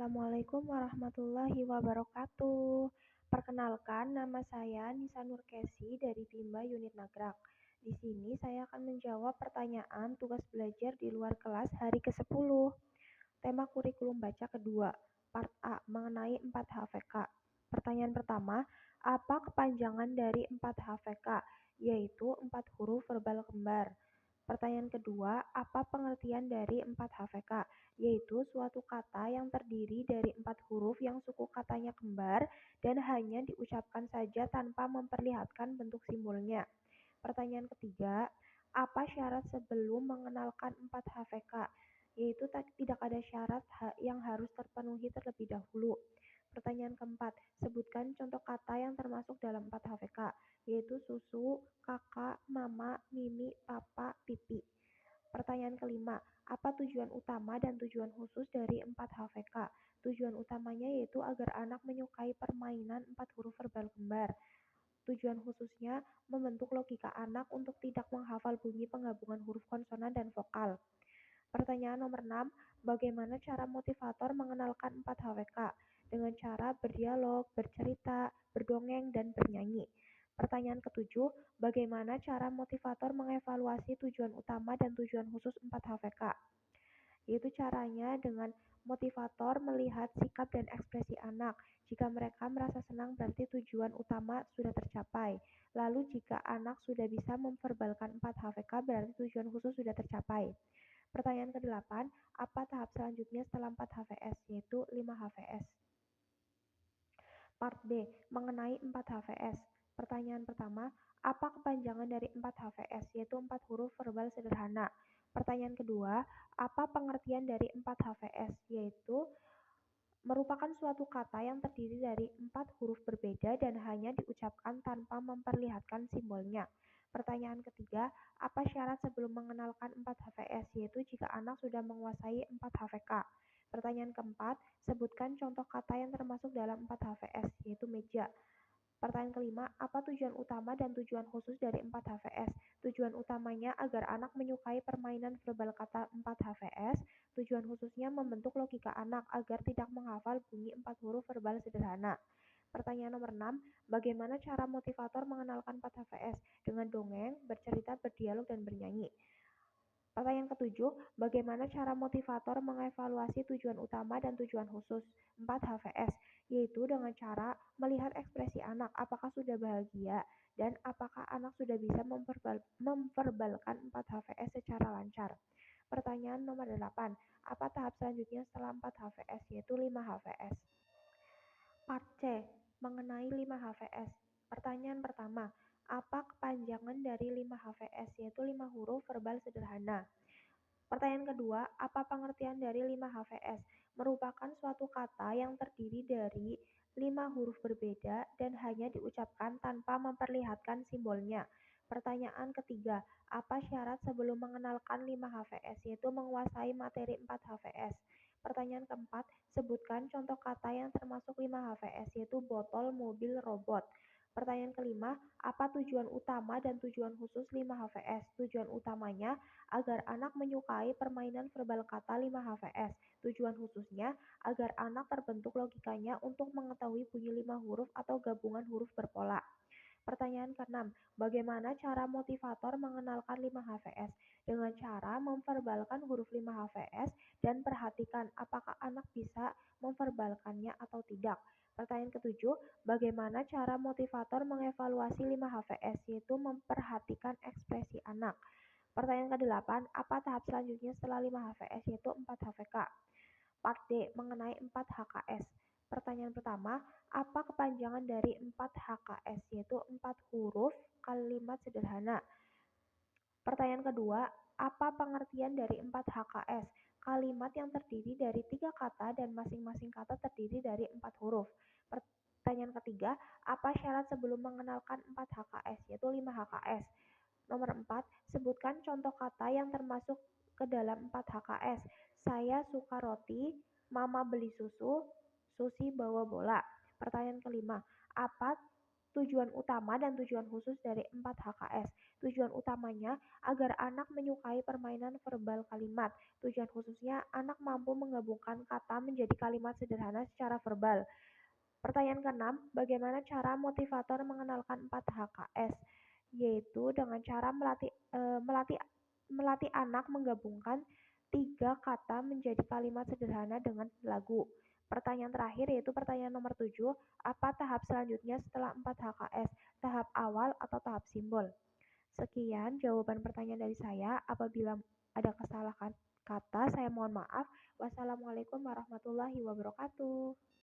Assalamualaikum warahmatullahi wabarakatuh. Perkenalkan, nama saya Nisa Nurkesi dari Bimba Unit Nagrak. Di sini saya akan menjawab pertanyaan tugas belajar di luar kelas hari ke-10. Tema kurikulum baca kedua, Part A, mengenai 4 HVK. Pertanyaan pertama, apa kepanjangan dari 4 HVK? Yaitu 4 huruf verbal kembar. Pertanyaan kedua, apa pengertian dari 4 HVK? Yaitu suatu kata yang terdiri dari 4 huruf yang suku katanya kembar dan hanya diucapkan saja tanpa memperlihatkan bentuk simbolnya. Pertanyaan ketiga, apa syarat sebelum mengenalkan 4 HVK? Yaitu tidak ada syarat yang harus terpenuhi terlebih dahulu. Pertanyaan keempat, sebutkan contoh kata yang termasuk dalam 4 HVK, yaitu susu, kakak, mama, mimi, papa, pipi. Pertanyaan kelima, apa tujuan utama dan tujuan khusus dari 4 HVK? Tujuan utamanya yaitu agar anak menyukai permainan 4 huruf verbal kembar. Tujuan khususnya membentuk logika anak untuk tidak menghafal bunyi penggabungan huruf konsonan dan vokal. Pertanyaan nomor 6, bagaimana cara motivator mengenalkan 4 HVK? Dengan cara berdialog, bercerita, berdongeng, dan bernyanyi. Pertanyaan ketujuh, bagaimana cara motivator mengevaluasi tujuan utama dan tujuan khusus 4 HVK? Yaitu caranya dengan motivator melihat sikap dan ekspresi anak. Jika mereka merasa senang berarti tujuan utama sudah tercapai. Lalu jika anak sudah bisa memverbalkan 4 HVK berarti tujuan khusus sudah tercapai. Pertanyaan ke-8, apa tahap selanjutnya setelah 4 HVS, yaitu 5 HVS. Part B, mengenai 4 HVS. Pertanyaan pertama, apa kepanjangan dari 4 HVS, yaitu 4 huruf verbal sederhana. Pertanyaan kedua, apa pengertian dari 4 HVS, yaitu merupakan suatu kata yang terdiri dari 4 huruf berbeda dan hanya diucapkan tanpa memperlihatkan simbolnya. Pertanyaan ketiga, apa syarat sebelum mengenalkan 4 HVS, yaitu jika anak sudah menguasai 4 HVK. Pertanyaan keempat, sebutkan contoh kata yang termasuk dalam 4 HVS, yaitu meja. Pertanyaan kelima, apa tujuan utama dan tujuan khusus dari 4 HVS? Tujuan utamanya agar anak menyukai permainan verbal kata 4 HVS. Tujuan khususnya membentuk logika anak agar tidak menghafal bunyi 4 huruf verbal sederhana. Pertanyaan nomor 6, bagaimana cara motivator mengenalkan 4 HVS? Dengan dongeng, bercerita, berdialog, dan bernyanyi. Pertanyaan ketujuh, bagaimana cara motivator mengevaluasi tujuan utama dan tujuan khusus 4 HVS? Yaitu dengan cara melihat ekspresi anak, apakah sudah bahagia dan apakah anak sudah bisa memverbalkan 4 HVS secara lancar. Pertanyaan nomor 8, apa tahap selanjutnya setelah 4 HVS, yaitu 5 HVS. Part C, mengenai 5 HVS. Pertanyaan pertama, apa kepanjangan dari 5 HVS, yaitu 5 huruf verbal sederhana. Pertanyaan kedua, apa pengertian dari 5 HVS? Merupakan suatu kata yang terdiri dari 5 huruf berbeda dan hanya diucapkan tanpa memperlihatkan simbolnya. Pertanyaan ketiga, apa syarat sebelum mengenalkan 5 HVS, yaitu menguasai materi 4 HVS? Pertanyaan keempat, sebutkan contoh kata yang termasuk 5 HVS, yaitu botol, mobil, robot. Pertanyaan kelima, apa tujuan utama dan tujuan khusus 5 HVS? Tujuan utamanya agar anak menyukai permainan verbal kata 5 HVS. Tujuan khususnya agar anak terbentuk logikanya untuk mengetahui bunyi 5 huruf atau gabungan huruf berpola. Pertanyaan ke-6, bagaimana cara motivator mengenalkan 5 HVS? Dengan cara memverbalkan huruf 5 HVS dan perhatikan apakah anak bisa memverbalkannya atau tidak. Pertanyaan ke-7, bagaimana cara motivator mengevaluasi 5 HVS, yaitu memperhatikan ekspresi anak. Pertanyaan ke-8, apa tahap selanjutnya setelah 5 HVS, yaitu 4 HVK. Part D, mengenai 4 HKS. Pertanyaan pertama, apa kepanjangan dari 4 HKS, yaitu 4 huruf kalimat sederhana. Pertanyaan kedua, apa pengertian dari 4 HKS? Kalimat yang terdiri dari 3 kata dan masing-masing kata terdiri dari 4 huruf. Pertanyaan ketiga, apa syarat sebelum mengenalkan 4 HKS, yaitu 5 HKS? Nomor 4, sebutkan contoh kata yang termasuk ke dalam 4 HKS. Saya suka roti, mama beli susu, Susi bawa bola. Pertanyaan kelima, apa tujuan utama dan tujuan khusus dari 4 HKS? Tujuan utamanya agar anak menyukai permainan verbal kalimat. Tujuan khususnya anak mampu menggabungkan kata menjadi kalimat sederhana secara verbal. Pertanyaan keenam, bagaimana cara motivator mengenalkan 4 HKS? Yaitu dengan cara melatih anak menggabungkan 3 kata menjadi kalimat sederhana dengan lagu. Pertanyaan terakhir yaitu pertanyaan nomor 7, apa tahap selanjutnya setelah 4 HKS? Tahap awal atau tahap simbol? Sekian jawaban pertanyaan dari saya. Apabila ada kesalahan kata, saya mohon maaf. Wassalamualaikum warahmatullahi wabarakatuh.